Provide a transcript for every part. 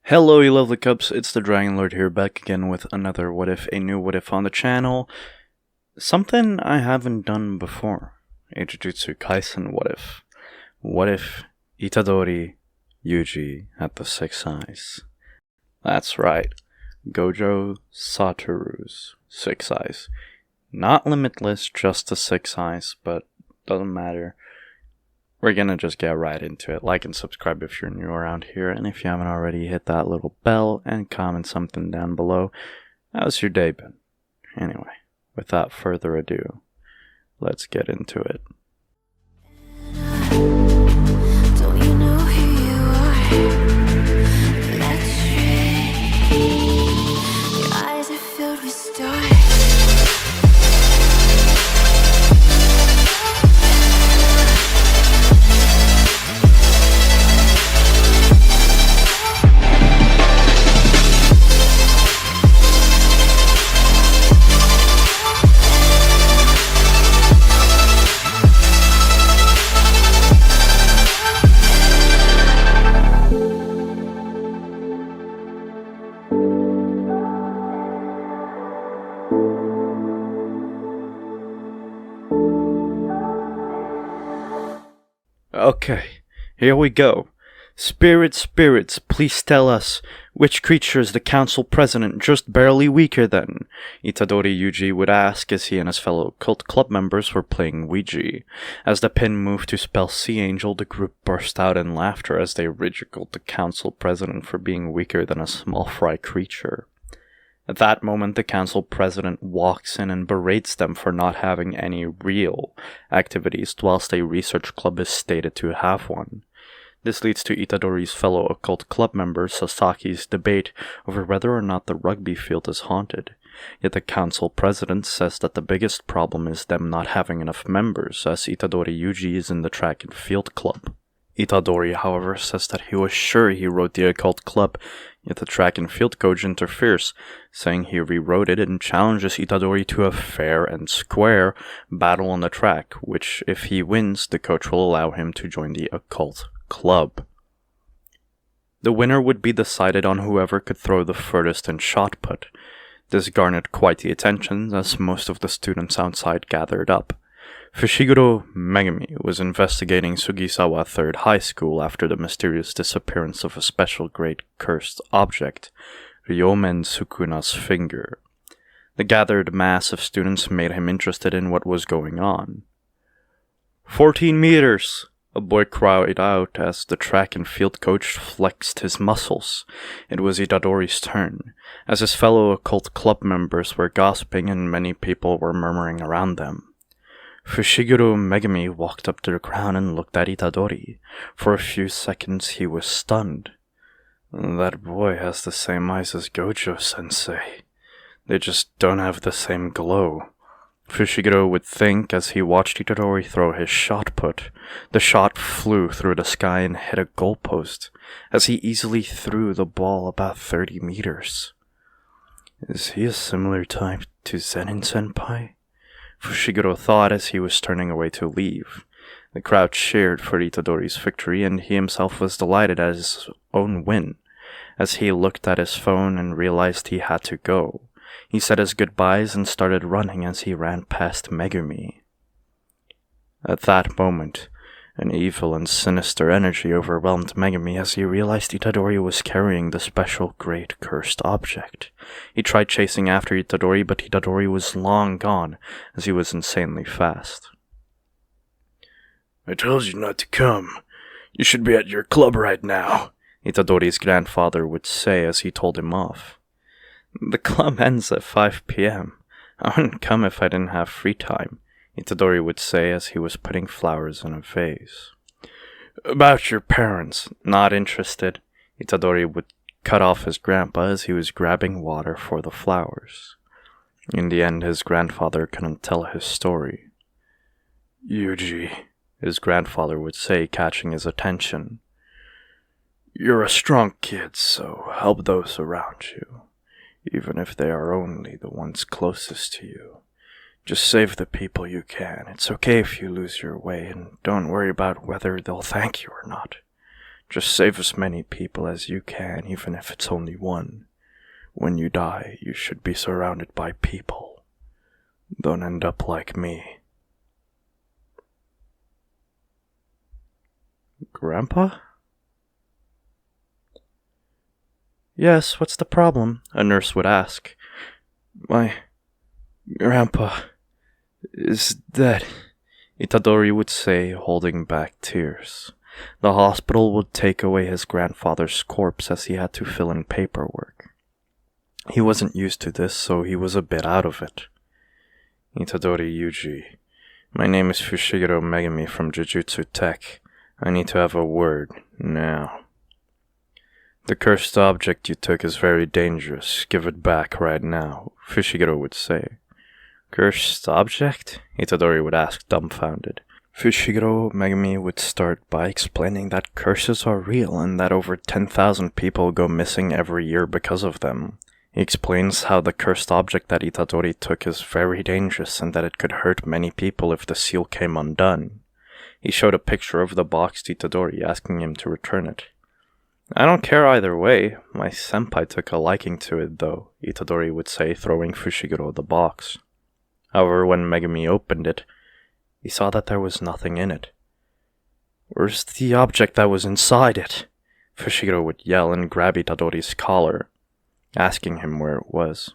Hello, you lovely cubs, it's the Dragon Lord here, back again with another What If, a new What If on the channel. Something I haven't done before. A Jujutsu Kaisen What If. What if Itadori Yuuji had the 6 eyes? That's right, Gojo Satoru's 6 eyes. Not limitless, just the 6 eyes, but doesn't matter. We're gonna just get right into it. Like and subscribe if you're new around here, and if you haven't already, hit that little bell and comment something down below. How's your day been? Anyway, without further ado, let's get into it. Don't you know who you are? Electric. Your eyes are filled with stars. Okay, here we go. Spirits, please tell us, which creature is the council president just barely weaker than? Itadori Yuuji would ask as he and his fellow cult club members were playing Ouija. As the pin moved to spell Sea Angel, the group burst out in laughter as they ridiculed the council president for being weaker than a small fry creature. At that moment, the council president walks in and berates them for not having any real activities, whilst a research club is stated to have one. This leads to Itadori's fellow occult club member Sasaki's debate over whether or not the rugby field is haunted. Yet the council president says that the biggest problem is them not having enough members, as Itadori Yuuji is in the track and field club. Itadori, however, says that he was sure he wrote the occult club, yet the track and field coach interferes, saying he rewrote it and challenges Itadori to a fair and square battle on the track, which, if he wins, the coach will allow him to join the occult club. The winner would be decided on whoever could throw the furthest in shot put. This garnered quite the attention, as most of the students outside gathered up. Megumi was investigating Sugisawa 3rd High School after the mysterious disappearance of a special grade cursed object, Ryomen Sukuna's finger. The gathered mass of students made him interested in what was going on. 14 meters! A boy cried out as the track and field coach flexed his muscles. It was Itadori's turn, as his fellow occult club members were gossiping and many people were murmuring around them. Megumi walked up to the ground and looked at Itadori. For a few seconds he was stunned. That boy has the same eyes as Gojo-sensei. They just don't have the same glow. Fushiguro would think as he watched Itadori throw his shot put. The shot flew through the sky and hit a goalpost, as he easily threw the ball about 30 meters. Is he a similar type to Zenin-senpai? Fushiguro thought as he was turning away to leave. The crowd cheered for Itadori's victory, and he himself was delighted at his own win. As he looked at his phone and realized he had to go, he said his goodbyes and started running as he ran past Megumi. At that moment, an evil and sinister energy overwhelmed Megumi as he realized Itadori was carrying the special great cursed object. He tried chasing after Itadori, but Itadori was long gone, as he was insanely fast. I told you not to come. You should be at your club right now, Itadori's grandfather would say as he told him off. The club ends at 5 p.m. I wouldn't come if I didn't have free time, Itadori would say as he was putting flowers in a vase. About your parents, not interested, Itadori would cut off his grandpa as he was grabbing water for the flowers. In the end, his grandfather couldn't tell his story. Yuji, his grandfather would say, catching his attention. You're a strong kid, so help those around you, even if they are only the ones closest to you. Just save the people you can. It's okay if you lose your way, and don't worry about whether they'll thank you or not. Just save as many people as you can, even if it's only one. When you die, you should be surrounded by people. Don't end up like me. Grandpa? Yes, what's the problem? A nurse would ask. My grandpa is dead, Itadori would say, holding back tears. The hospital would take away his grandfather's corpse as he had to fill in paperwork. He wasn't used to this, so he was a bit out of it. Itadori Yuuji. My name is Fushiguro Megumi from Jujutsu Tech. I need to have a word, now. The cursed object you took is very dangerous. Give it back right now, Fushiguro would say. Cursed object? Itadori would ask, dumbfounded. Fushiguro Megumi would start by explaining that curses are real and that over 10,000 people go missing every year because of them. He explains how the cursed object that Itadori took is very dangerous and that it could hurt many people if the seal came undone. He showed a picture of the box to Itadori, asking him to return it. I don't care either way. My senpai took a liking to it, though, Itadori would say, throwing Fushiguro the box. However, when Megumi opened it, he saw that there was nothing in it. Where's the object that was inside it? Fushiguro would yell and grab Itadori's collar, asking him where it was.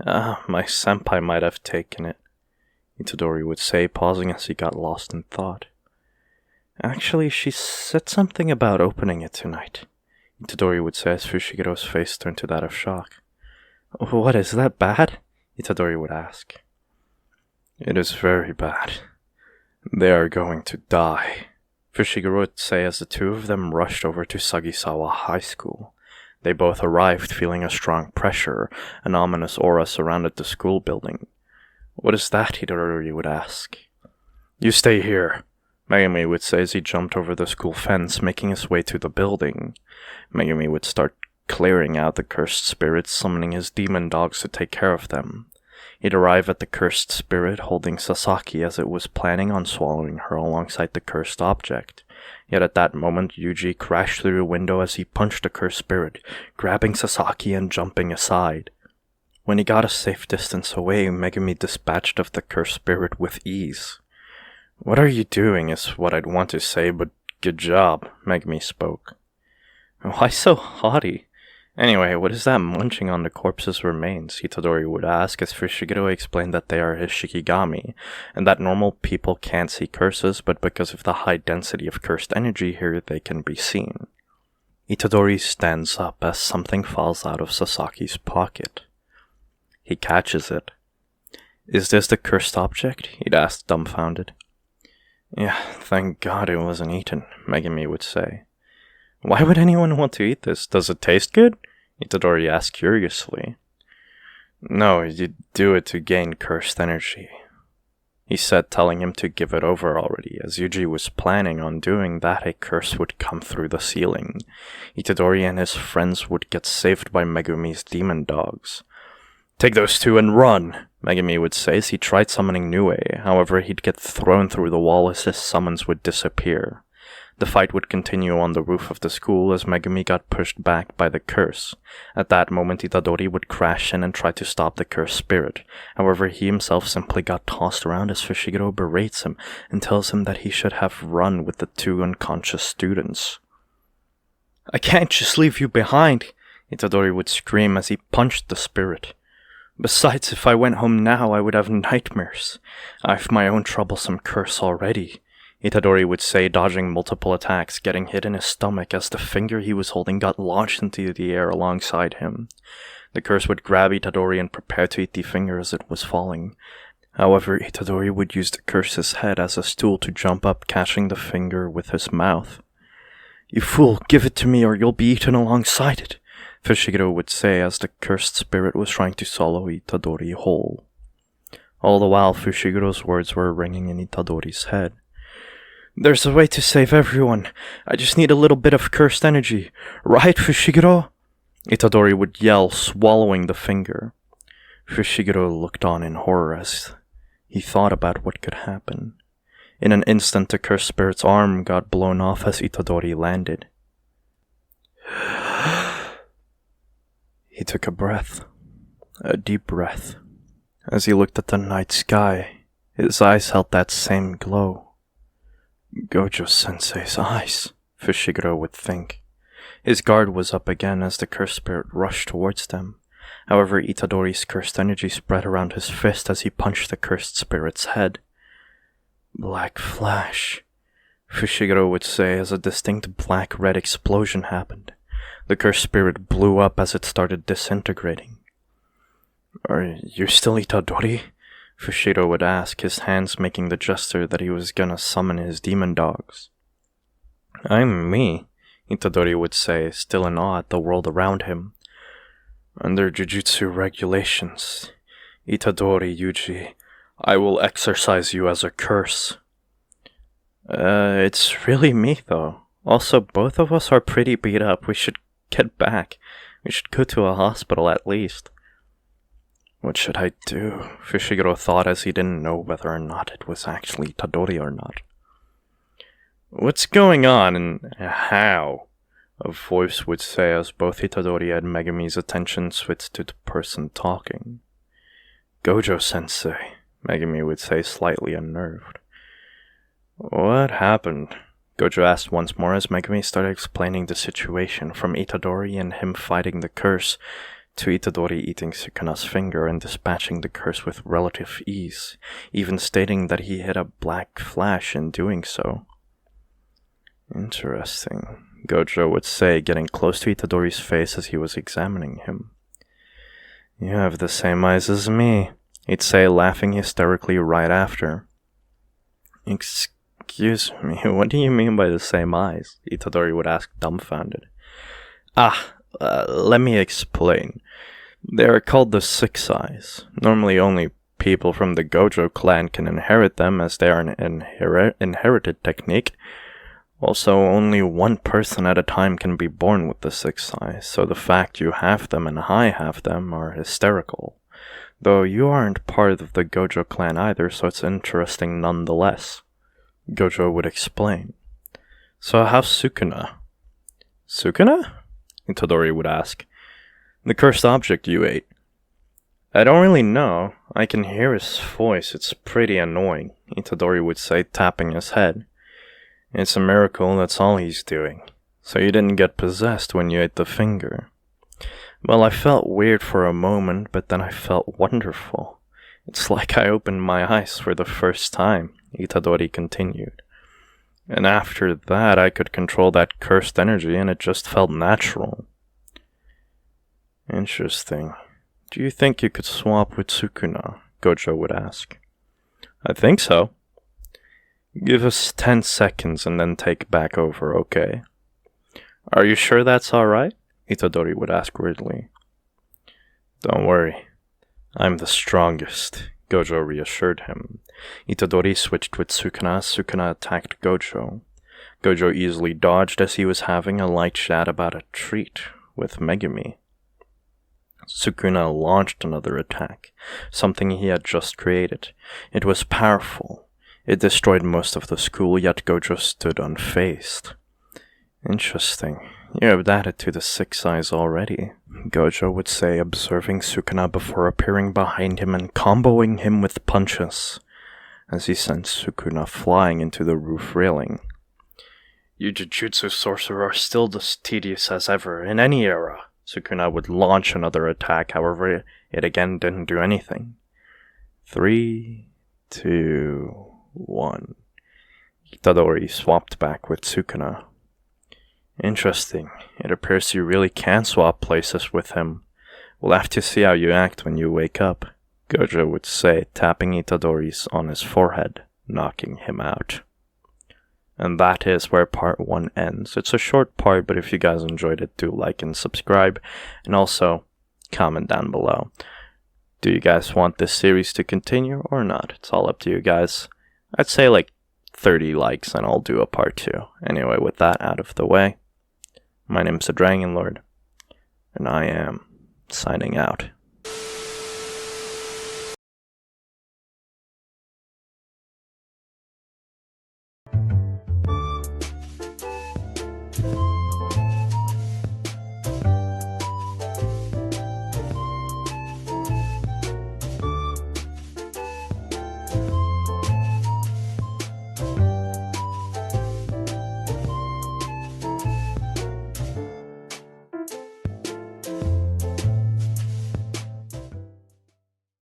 My senpai might have taken it, Itadori would say, pausing as he got lost in thought. Actually, she said something about opening it tonight, Itadori would say as Fushigiro's face turned to that of shock. What, is that bad? Itadori would ask. It is very bad. They are going to die, Fushiguro would say as the two of them rushed over to Sagisawa High School. They both arrived feeling a strong pressure. An ominous aura surrounded the school building. What is that? Itadori would ask. You stay here, Megumi would say as he jumped over the school fence, making his way to the building. Megumi would start clearing out the cursed spirits, summoning his demon dogs to take care of them. He'd arrive at the cursed spirit holding Sasaki as it was planning on swallowing her alongside the cursed object. Yet at that moment, Yuji crashed through the window as he punched the cursed spirit, grabbing Sasaki and jumping aside. When he got a safe distance away, Megumi dispatched of the cursed spirit with ease. What are you doing is what I'd want to say, but good job, Megumi spoke. Why so haughty? Anyway, what is that munching on the corpse's remains? Itadori would ask as Fushiguro explained that they are his shikigami, and that normal people can't see curses, but because of the high density of cursed energy here, they can be seen. Itadori stands up as something falls out of Sasaki's pocket. He catches it. Is this the cursed object? He'd asked, dumbfounded. Yeah, thank God it wasn't eaten, Megumi would say. Why would anyone want to eat this? Does it taste good? Itadori asked curiously. No, you do it to gain cursed energy, he said, telling him to give it over already. As Yuji was planning on doing that, a curse would come through the ceiling. Itadori and his friends would get saved by Megumi's demon dogs. Take those two and run, Megumi would say as he tried summoning Nue. However, he'd get thrown through the wall as his summons would disappear. The fight would continue on the roof of the school as Megumi got pushed back by the curse. At that moment, Itadori would crash in and try to stop the cursed spirit. However, he himself simply got tossed around as Fushiguro berates him and tells him that he should have run with the two unconscious students. I can't just leave you behind, Itadori would scream as he punched the spirit. Besides, if I went home now, I would have nightmares. I've my own troublesome curse already, Itadori would say, dodging multiple attacks, getting hit in his stomach as the finger he was holding got launched into the air alongside him. The curse would grab Itadori and prepare to eat the finger as it was falling. However, Itadori would use the curse's head as a stool to jump up, catching the finger with his mouth. You fool, give it to me or you'll be eaten alongside it, Fushiguro would say as the cursed spirit was trying to swallow Itadori whole. All the while, Fushigiro's words were ringing in Itadori's head. There's a way to save everyone. I just need a little bit of cursed energy. Right, Fushiguro? Itadori would yell, swallowing the finger. Fushiguro looked on in horror as he thought about what could happen. In an instant, the cursed spirit's arm got blown off as Itadori landed. He took a breath, a deep breath. As he looked at the night sky, his eyes held that same glow. Gojo-sensei's eyes, Fushiguro would think. His guard was up again as the cursed spirit rushed towards them. However, Itadori's cursed energy spread around his fist as he punched the cursed spirit's head. Black flash, Fushiguro would say as a distinct black-red explosion happened. The cursed spirit blew up as it started disintegrating. "Are you still Itadori?" Fushiguro would ask, his hands making the gesture that he was gonna summon his demon dogs. "I'm me," Itadori would say, still in awe at the world around him. "Under Jujutsu regulations, Itadori Yuuji, I will exorcise you as a curse." It's really me, though. Also, both of us are pretty beat up. We should get back. We should go to a hospital at least." What should I do? Fushiguro thought as he didn't know whether or not it was actually Itadori or not. "What's going on and how?" a voice would say as both Itadori and Megumi's attention switched to the person talking. "Gojo-sensei," Megumi would say, slightly unnerved. "What happened?" Gojo asked once more as Megumi started explaining the situation, from Itadori and him fighting the curse, to Itadori eating Sukuna's finger and dispatching the curse with relative ease, even stating that he hit a black flash in doing so. "Interesting," Gojo would say, getting close to Itadori's face as he was examining him. "You have the same eyes as me," he'd say, laughing hysterically right after. "Excuse me, what do you mean by the same eyes?" Itadori would ask, dumbfounded. Let me explain. They are called the Six Eyes. Normally only people from the Gojo clan can inherit them, as they are an inherited technique. Also, only one person at a time can be born with the Six Eyes, so the fact you have them and I have them are hysterical. Though you aren't part of the Gojo clan either, so it's interesting nonetheless," Gojo would explain. "So how's Sukuna?" "Sukuna?" Itadori would ask. "The cursed object you ate." "I don't really know. I can hear his voice. It's pretty annoying," Itadori would say, tapping his head. "It's a miracle, that's all he's doing. So you didn't get possessed when you ate the finger." "Well, I felt weird for a moment, but then I felt wonderful. It's like I opened my eyes for the first time," Itadori continued. "And after that, I could control that cursed energy, and it just felt natural." "Interesting. Do you think you could swap with Sukuna?" Gojo would ask. "I think so." "Give us 10 seconds and then take back over, okay?" "Are you sure that's alright?" Itadori would ask weirdly. "Don't worry. I'm the strongest," Gojo reassured him. Itadori switched with Sukuna. Sukuna attacked Gojo. Gojo easily dodged as he was having a light chat about a treat with Megumi. Sukuna launched another attack, something he had just created. It was powerful. It destroyed most of the school, yet Gojo stood unfazed. "Interesting. You have added to the Six Eyes already," Gojo would say, observing Sukuna before appearing behind him and comboing him with punches, as he sent Sukuna flying into the roof railing. "You Jujutsu sorcerer are still as tedious as ever, in any era." Sukuna would launch another attack, however, it again didn't do anything. 3, 2, 1. Itadori swapped back with Sukuna. "Interesting. It appears you really can swap places with him. We'll have to see how you act when you wake up," Gojo would say, tapping Itadori's on his forehead, knocking him out. And that is where part 1 ends. It's a short part, but if you guys enjoyed it, do like and subscribe, and also comment down below. Do you guys want this series to continue or not? It's all up to you guys. I'd say like 30 likes and I'll do a part 2. Anyway, with that out of the way, my name's the Dragon Lord, and I am signing out.